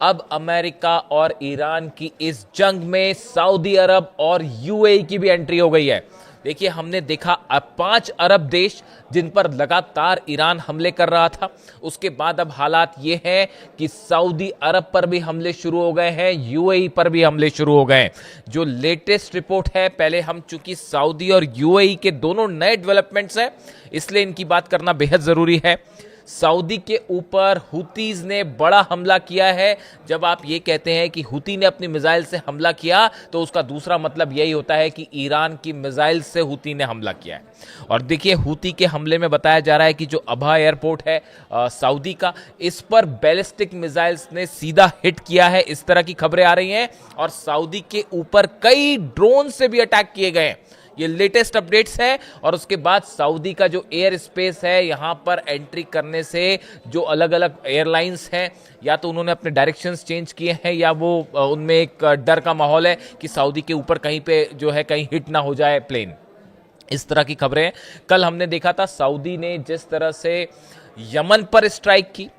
अब अमेरिका और ईरान की इस जंग में सऊदी अरब और यूएई की भी एंट्री हो गई है। देखिए, हमने देखा अब 5 अरब देश जिन पर लगातार ईरान हमले कर रहा था, उसके बाद अब हालात ये हैं कि सऊदी अरब पर भी हमले शुरू हो गए हैं, यूएई पर भी हमले शुरू हो गए हैं। जो लेटेस्ट रिपोर्ट है, पहले हम चूंकि सऊदी और यूएई के दोनों नए डेवलपमेंट्स हैं, इसलिए इनकी बात करना बेहद जरूरी है। सऊदी के ऊपर हुतीज ने बड़ा हमला किया है। जब आप ये कहते हैं कि हुती ने अपनी मिसाइल से हमला किया, तो उसका दूसरा मतलब यही होता है कि ईरान की मिसाइल से हुती ने हमला किया है। और देखिए, हुती के हमले में बताया जा रहा है कि जो अबा एयरपोर्ट है सऊदी का, इस पर बैलिस्टिक मिसाइल्स ने सीधा हिट किया है, इस तरह की खबरें आ रही हैं। और सऊदी के ऊपर कई ड्रोन से भी अटैक किए गए हैं। ये लेटेस्ट अपडेट्स है। और उसके बाद सऊदी का जो एयर स्पेस है, यहां पर एंट्री करने से जो अलग अलग एयरलाइंस हैं, या तो उन्होंने अपने डायरेक्शंस चेंज किए हैं, या वो उनमें एक डर का माहौल है कि सऊदी के ऊपर कहीं पे जो है कहीं हिट ना हो जाए प्लेन। इस तरह की खबरें कल हमने देखा था। सऊदी ने जिस तरह से यमन पर स्ट्राइक की,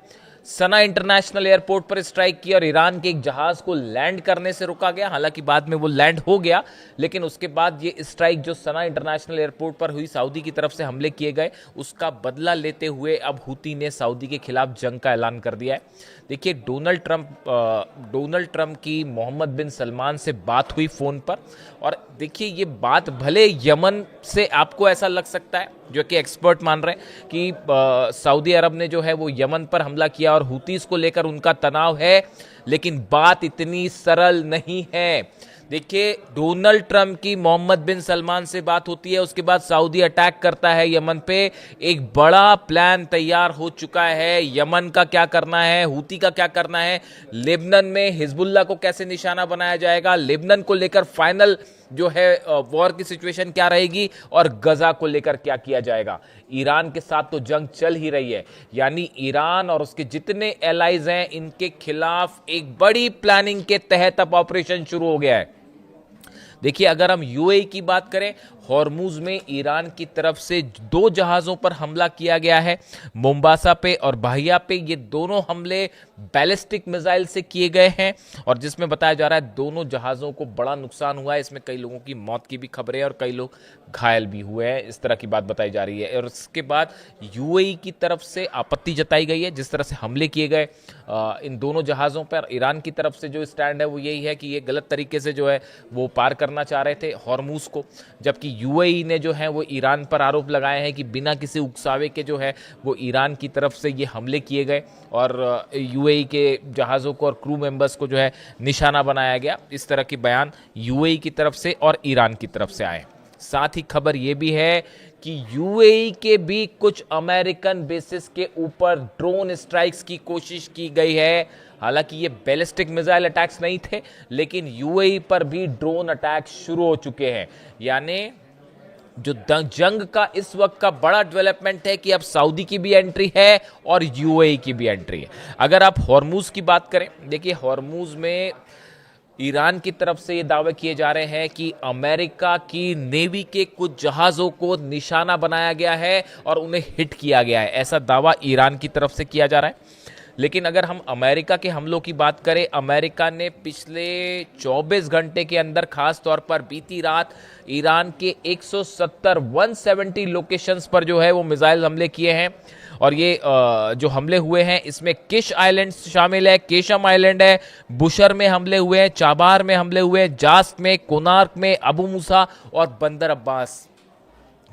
सना इंटरनेशनल एयरपोर्ट पर स्ट्राइक की और ईरान के एक जहाज को लैंड करने से रोका गया। हालांकि बाद में वो लैंड हो गया, लेकिन उसके बाद ये स्ट्राइक जो सना इंटरनेशनल एयरपोर्ट पर हुई, सऊदी की तरफ से हमले किए गए, उसका बदला लेते हुए अब हुती ने सऊदी के खिलाफ जंग का ऐलान कर दिया है। देखिए, डोनाल्ड ट्रंप की मोहम्मद बिन सलमान से बात हुई फोन पर। और देखिए, ये बात भले यमन से आपको ऐसा लग सकता है, जो कि एक्सपर्ट मान रहे हैं कि सऊदी अरब ने जो है वो यमन पर हमला किया और हुतीस को लेकर उनका तनाव है, लेकिन बात इतनी सरल नहीं है। देखिए, डोनाल्ड ट्रंप की मोहम्मद बिन सलमान से बात होती है, उसके बाद सऊदी अटैक करता है यमन पे। एक बड़ा प्लान तैयार हो चुका है। यमन का क्या करना है, हुती का क्या करना है, लेबनान में हिजबुल्लाह को कैसे निशाना बनाया जाएगा, लेबनान को लेकर फाइनल जो है वॉर की सिचुएशन क्या रहेगी, और गजा को लेकर क्या किया जाएगा। ईरान के साथ तो जंग चल ही रही है, यानी ईरान और उसके जितने एलाइज हैं, इनके खिलाफ एक बड़ी प्लानिंग के तहत अब ऑपरेशन शुरू हो गया है। देखिए, अगर हम यूएई की बात करें, हॉर्मुज में ईरान की तरफ से 2 जहाज़ों पर हमला किया गया है, मोम्बासा पे और बाहिया पे। ये दोनों हमले बैलिस्टिक मिसाइल से किए गए हैं, और जिसमें बताया जा रहा है दोनों जहाज़ों को बड़ा नुकसान हुआ है। इसमें कई लोगों की मौत की भी खबरें हैं और कई लोग घायल भी हुए हैं, इस तरह की बात बताई जा रही है। और उसके बाद यूएई की तरफ से आपत्ति जताई गई है जिस तरह से हमले किए गए इन दोनों जहाज़ों पर। ईरान की तरफ से जो स्टैंड है वो यही है कि ये गलत तरीके से जो है वो पार करना चाह रहे थे हॉर्मुज को, जबकि यूएई ने जो है वो ईरान पर आरोप लगाए हैं कि बिना किसी उकसावे के जो है वो ईरान की तरफ से ये हमले किए गए और यूएई के जहाज़ों को और क्रू मेंबर्स को जो है निशाना बनाया गया। इस तरह के बयान यूएई की तरफ से और ईरान की तरफ से आए। साथ ही खबर ये भी है कि यूएई के भी कुछ अमेरिकन बेसिस के ऊपर ड्रोन स्ट्राइक्स की कोशिश की गई है। हालांकि ये बैलिस्टिक मिसाइल अटैक्स नहीं थे, लेकिन यूएई पर भी ड्रोन अटैक शुरू हो चुके हैं। यानी जो जंग का इस वक्त का बड़ा डेवलपमेंट है कि अब सऊदी की भी एंट्री है और यूएई की भी एंट्री है। अगर आप हॉर्मुज की बात करें, देखिए हॉर्मुज में ईरान की तरफ से ये दावे किए जा रहे हैं कि अमेरिका की नेवी के कुछ जहाज़ों को निशाना बनाया गया है और उन्हें हिट किया गया है, ऐसा दावा ईरान की तरफ से किया जा रहा है। लेकिन अगर हम अमेरिका के हमलों की बात करें, अमेरिका ने पिछले 24 घंटे के अंदर, खास तौर पर बीती रात, ईरान के 170 लोकेशंस पर जो है वो मिसाइल हमले किए हैं। और ये जो हमले हुए हैं इसमें किश आइलैंड शामिल है, केशम आइलैंड है, बुशर में हमले हुए हैं, चाबार में हमले हुए हैं, जास्क में, कोनार्क में, अबू मूसा और बंदर अब्बास।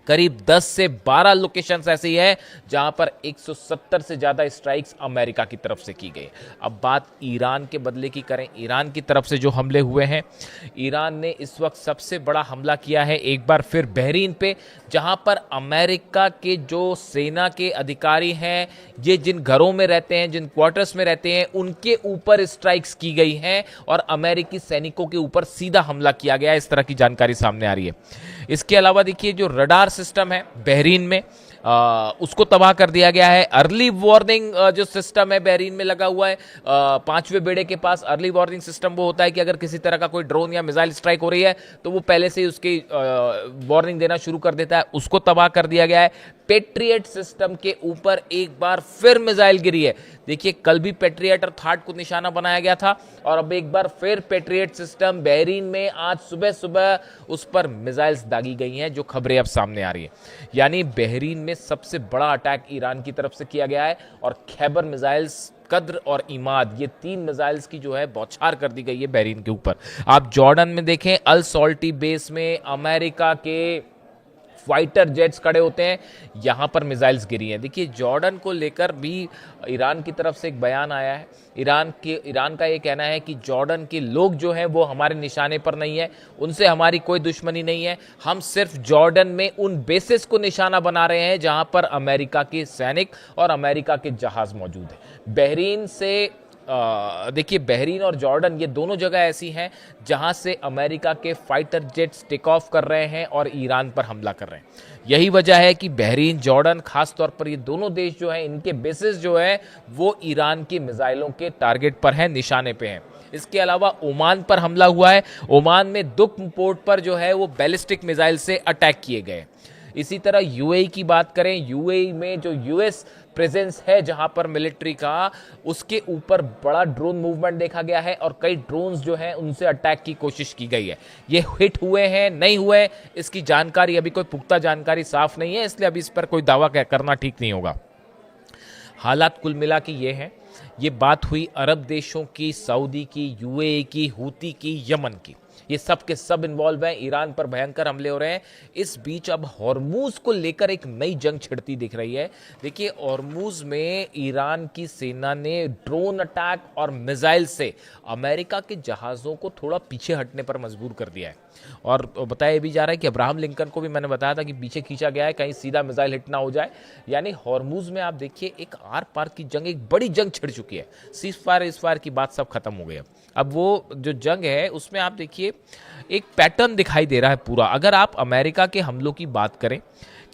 करीब 10 से 12 लोकेशंस ऐसी हैं जहां पर 170 से ज्यादा स्ट्राइक्स अमेरिका की तरफ से की गई। अब बात ईरान के बदले की करें, ईरान की तरफ से जो हमले हुए हैं, ईरान ने इस वक्त सबसे बड़ा हमला किया है एक बार फिर बहरीन पे, जहां पर अमेरिका के जो सेना के अधिकारी हैं, ये जिन घरों में रहते हैं, जिन क्वार्टर्स में रहते हैं, उनके ऊपर स्ट्राइक्स की गई हैं और अमेरिकी सैनिकों के ऊपर सीधा हमला किया गया। इस तरह की जानकारी सामने आ रही है। इसके अलावा देखिए, जो रडार सिस्टम है बहरीन में, उसको तबाह कर दिया गया है। अर्ली वार्निंग जो सिस्टम है बहरीन में लगा हुआ है, 5वें बेड़े के पास अर्ली वार्निंग सिस्टम वो होता है कि अगर किसी तरह का कोई ड्रोन या मिसाइल स्ट्राइक हो रही है तो वो पहले से ही उसकी वार्निंग देना शुरू कर देता है, उसको तबाह कर दिया गया है। पेट्रियट सिस्टम के ऊपर एक बार फिर मिसाइल गिरी है। देखिए, कल भी पेट्रियट और थार्ड को निशाना बनाया गया था और अब एक बार फिर पेट्रियट सिस्टम बहरीन में आज सुबह सुबह उस पर मिसाइल्स दागी गई हैं, जो खबरें अब सामने आ रही है। यानी बहरीन में सबसे बड़ा अटैक ईरान की तरफ से किया गया है और खैबर मिसाइल्स, कद्र और इमाद, ये 3 मिसाइल्स की जो है बौछार कर दी गई है बहरीन के ऊपर। आप जॉर्डन में देखें, अल सॉल्टी बेस में अमेरिका के फाइटर जेट्स खड़े होते हैं, यहां पर मिसाइल्स गिरी हैं। देखिए, जॉर्डन को लेकर भी ईरान की तरफ से एक बयान आया है। ईरान का ये कहना है कि जॉर्डन के लोग जो हैं वो हमारे निशाने पर नहीं है, उनसे हमारी कोई दुश्मनी नहीं है, हम सिर्फ जॉर्डन में उन बेसिस को निशाना बना रहे हैं जहां पर अमेरिका के सैनिक और अमेरिका के जहाज मौजूद हैं। बहरीन से देखिए, बहरीन और जॉर्डन ये दोनों जगह ऐसी हैं जहां से अमेरिका के फाइटर जेट्स टेक ऑफ कर रहे हैं और ईरान पर हमला कर रहे हैं। यही वजह है कि बहरीन, जॉर्डन, खास तौर पर ये दोनों देश जो हैं, इनके बेसिस जो है वो ईरान की मिसाइलों के टारगेट पर हैं, निशाने पे हैं। इसके अलावा ओमान पर हमला हुआ है। ओमान में दुख पोर्ट पर जो है वो बैलिस्टिक मिसाइल से अटैक किए गए। इसी तरह यूएई की बात करें, यूएई में जो यूएस प्रेजेंस है जहां पर मिलिट्री का, उसके ऊपर बड़ा ड्रोन मूवमेंट देखा गया है और कई ड्रोन्स जो हैं उनसे अटैक की कोशिश की गई है। ये हिट हुए हैं, नहीं हुए, इसकी जानकारी अभी कोई पुख्ता जानकारी साफ नहीं है, इसलिए अभी इस पर कोई दावा करना ठीक नहीं होगा। हालात कुल मिला के ये हैं। ये बात हुई अरब देशों की, सऊदी की, यूएई की, हूती की, यमन की। ये सब के सब इन्वॉल्व हैं। ईरान पर भयंकर हमले हो रहे हैं। इस बीच अब हॉर्मूज को लेकर एक नई जंग छिड़ती दिख रही है। देखिए, हॉर्मूज में ईरान की सेना ने ड्रोन अटैक और मिसाइल से अमेरिका के जहाज़ों को थोड़ा पीछे हटने पर मजबूर कर दिया है। और बताया भी जा रहा है कि अब्राहम लिंकन को भी मैंने बताया था कि पीछे खींचा गया है, कहीं सीधा मिसाइल हिट ना हो जाए। यानी हॉर्मूज में आप देखिए, एक आर पार की जंग, एक बड़ी जंग छिड़ चुकी है। सीज फायर इस फायर की बात सब खत्म हो गई। अब वो जो जंग है उसमें आप देखिए एक पैटर्न दिखाई दे रहा है पूरा। अगर आप अमेरिका के हमलों की बात करें,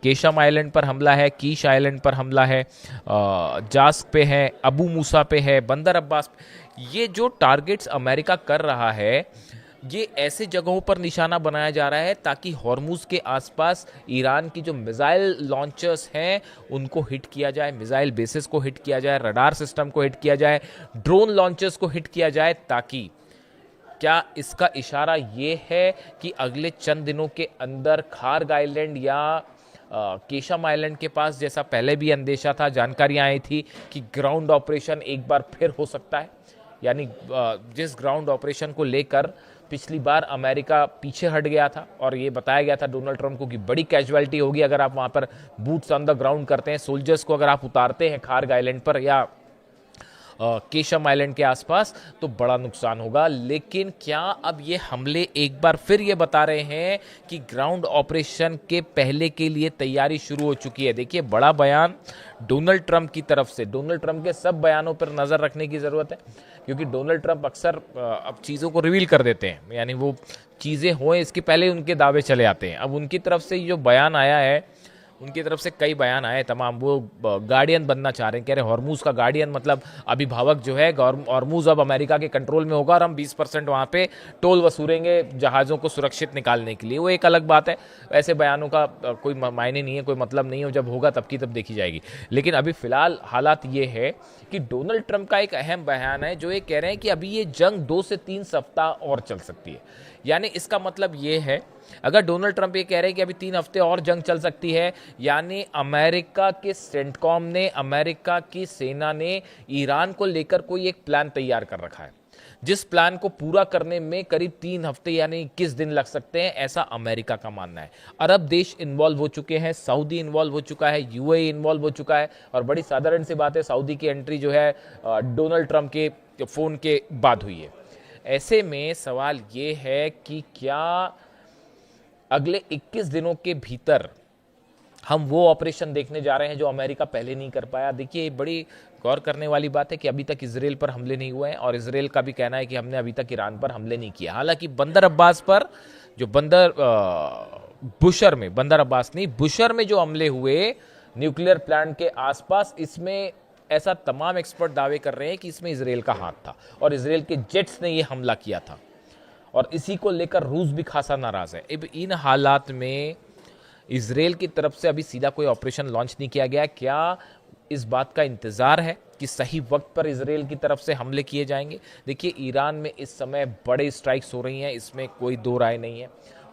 केशम आइलैंड पर हमला है, कीश आइलैंड पर हमला है, जास्क पे है, अबू मूसा पे है, बंदर अब्बास पे, ये जो टारगेट्स अमेरिका कर रहा है, ये ऐसे जगहों पर निशाना बनाया जा रहा है ताकि हॉर्मूज के आसपास ईरान की जो मिसाइल लॉन्चर्स हैं उनको हिट किया जाए, मिसाइल बेसिस को हिट किया जाए, रडार सिस्टम को हिट किया जाए, ड्रोन लॉन्चर्स को हिट किया जाए, ताकि क्या इसका इशारा ये है कि अगले चंद दिनों के अंदर खार्ग आइलैंड या केशम आइलैंड के पास, जैसा पहले भी अंदेशा था, जानकारियां आई थी कि ग्राउंड ऑपरेशन एक बार फिर हो सकता है। यानी जिस ग्राउंड ऑपरेशन को लेकर पिछली बार अमेरिका पीछे हट गया था और ये बताया गया था डोनाल्ड ट्रंप को कि बड़ी कैजुअलिटी होगी अगर आप वहां पर बूट्स ऑन द ग्राउंड करते हैं, सोल्जर्स को अगर आप उतारते हैं खार्ग आइलैंड पर या केशम आइलैंड के आसपास, तो बड़ा नुकसान होगा। लेकिन क्या अब ये हमले एक बार फिर ये बता रहे हैं कि ग्राउंड ऑपरेशन के पहले के लिए तैयारी शुरू हो चुकी है? देखिए, बड़ा बयान डोनाल्ड ट्रंप की तरफ से। डोनाल्ड ट्रंप के सब बयानों पर नजर रखने की जरूरत है, क्योंकि डोनाल्ड ट्रंप अक्सर अब चीज़ों को रिवील कर देते हैं, यानी वो चीज़ें हों इसके पहले उनके दावे चले आते हैं। अब उनकी तरफ से जो बयान आया है, उनकी तरफ से कई बयान आए तमाम, वो गार्डियन बनना चाह रहे हैं, कह रहे हैं हॉर्मूज का गार्डियन, मतलब अभिभावक जो है, हॉर्मूज अब अमेरिका के कंट्रोल में होगा और हम 20% वहाँ पे टोल वसूलेंगे जहाज़ों को सुरक्षित निकालने के लिए। वो एक अलग बात है, ऐसे बयानों का कोई मायने नहीं है, कोई मतलब नहीं है, जब होगा तब की तब देखी जाएगी। लेकिन अभी फिलहाल हालात ये है कि डोनाल्ड ट्रंप का एक अहम बयान है जो ये कह रहे हैं कि अभी ये जंग 2 से 3 सप्ताह और चल सकती है। यानी इसका मतलब ये है, अगर डोनाल्ड ट्रंप ये कह रहे हैं कि अभी 3 हफ्ते और जंग चल सकती है, यानी अमेरिका के सेंटकॉम ने, अमेरिका की सेना ने ईरान को लेकर कोई एक प्लान तैयार कर रखा है, जिस प्लान को पूरा करने में करीब 3 हफ्ते यानी 21 दिन लग सकते हैं, ऐसा अमेरिका का मानना है। अरब देश इन्वॉल्व हो चुके हैं, सऊदी इन्वॉल्व हो चुका है, यूएई इन्वॉल्व हो चुका है, और बड़ी साधारण सी बात है, सऊदी की एंट्री जो है डोनाल्ड ट्रंप के फोन के बाद हुई है। ऐसे में सवाल ये है कि क्या अगले 21 दिनों के भीतर हम वो ऑपरेशन देखने जा रहे हैं जो अमेरिका पहले नहीं कर पाया? देखिए, बड़ी गौर करने वाली बात है कि अभी तक इजराइल पर हमले नहीं हुए हैं और इजराइल का भी कहना है कि हमने अभी तक ईरान पर हमले नहीं किया। हालांकि बंदर अब्बास पर जो बुशर में जो हमले हुए न्यूक्लियर प्लांट के आसपास, इसमें ऐसा तमाम एक्सपर्ट दावे कर रहे हैं कि इसमें इजराइल का हाथ था और इजराइल के जेट्स ने यह हमला किया था, और इसी को लेकर रूस भी खासा नाराज है। अब इन हालात में इसराइल की तरफ से अभी सीधा कोई ऑपरेशन लॉन्च नहीं किया गया। क्या इस बात का इंतजार है कि सही वक्त पर इसराइल की तरफ से हमले किए जाएंगे? देखिए, ईरान में इस समय बड़े स्ट्राइक्स हो रही हैं, इसमें कोई दो राय नहीं है।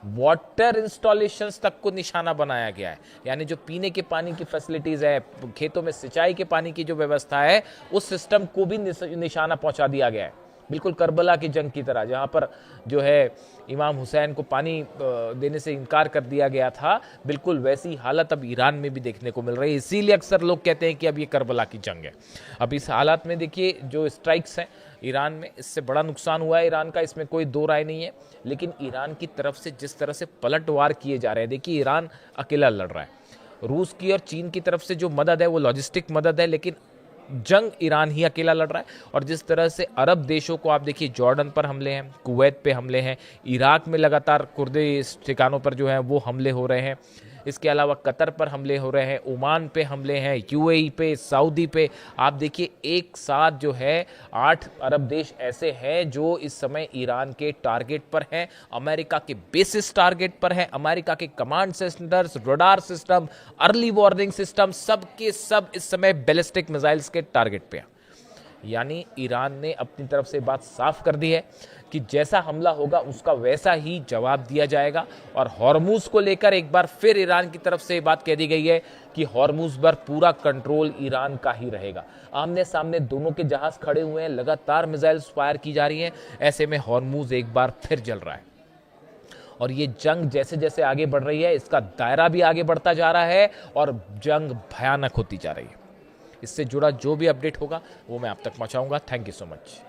वाटर इंस्टॉलेशंस तक को निशाना बनाया गया है, यानी जो पीने के पानी की फैसिलिटीज है, खेतों में सिंचाई के पानी की जो व्यवस्था है, उस सिस्टम को भी निशाना पहुंचा दिया गया है। बिल्कुल करबला की जंग की तरह, जहां पर जो है इमाम हुसैन को पानी देने से इनकार कर दिया गया था, बिल्कुल वैसी हालत अब ईरान में भी देखने को मिल रही है। इसीलिए अक्सर लोग कहते हैं कि अब ये करबला की जंग है। अब इस हालात में देखिए, जो स्ट्राइक्स हैं ईरान में, इससे बड़ा नुकसान हुआ है ईरान का, इसमें कोई दो राय नहीं है। लेकिन ईरान की तरफ से जिस तरह से पलटवार किए जा रहे हैं, देखिए ईरान अकेला लड़ रहा है। रूस की और चीन की तरफ से जो मदद है वो लॉजिस्टिक मदद है, लेकिन जंग ईरान ही अकेला लड़ रहा है। और जिस तरह से अरब देशों को आप देखिए, जॉर्डन पर हमले हैं, कुवैत पे हमले हैं, इराक में लगातार कुर्दी ठिकानों पर जो है वो हमले हो रहे हैं। इसके अलावा कतर पर हमले हो रहे हैं, ओमान पे हमले हैं, यूएई पे, सऊदी पे। आप देखिए, एक साथ जो है 8 अरब देश ऐसे हैं जो इस समय ईरान के टारगेट पर हैं, अमेरिका के बेसिस टारगेट पर हैं, अमेरिका के command centres, radar system, early warning system, सब के सब इस समय बैलिस्टिक मिसाइल्स के टारगेट पे हैं। यानी ईरान ने अपनी तरफ से बात साफ कर दी है कि जैसा हमला होगा उसका वैसा ही जवाब दिया जाएगा। और हॉर्मुज को लेकर एक बार फिर ईरान की तरफ से बात कह दी गई है कि हॉर्मुज पर पूरा कंट्रोल ईरान का ही रहेगा। आमने सामने दोनों के जहाज खड़े हुए हैं, लगातार मिसाइल्स फायर की जा रही हैं, ऐसे में हॉर्मुज एक बार फिर जल रहा है। और ये जंग जैसे जैसे आगे बढ़ रही है, इसका दायरा भी आगे बढ़ता जा रहा है और जंग भयानक होती जा रही है। इससे जुड़ा जो भी अपडेट होगा वो मैं आप तक पहुंचाऊंगा। Thank you so much.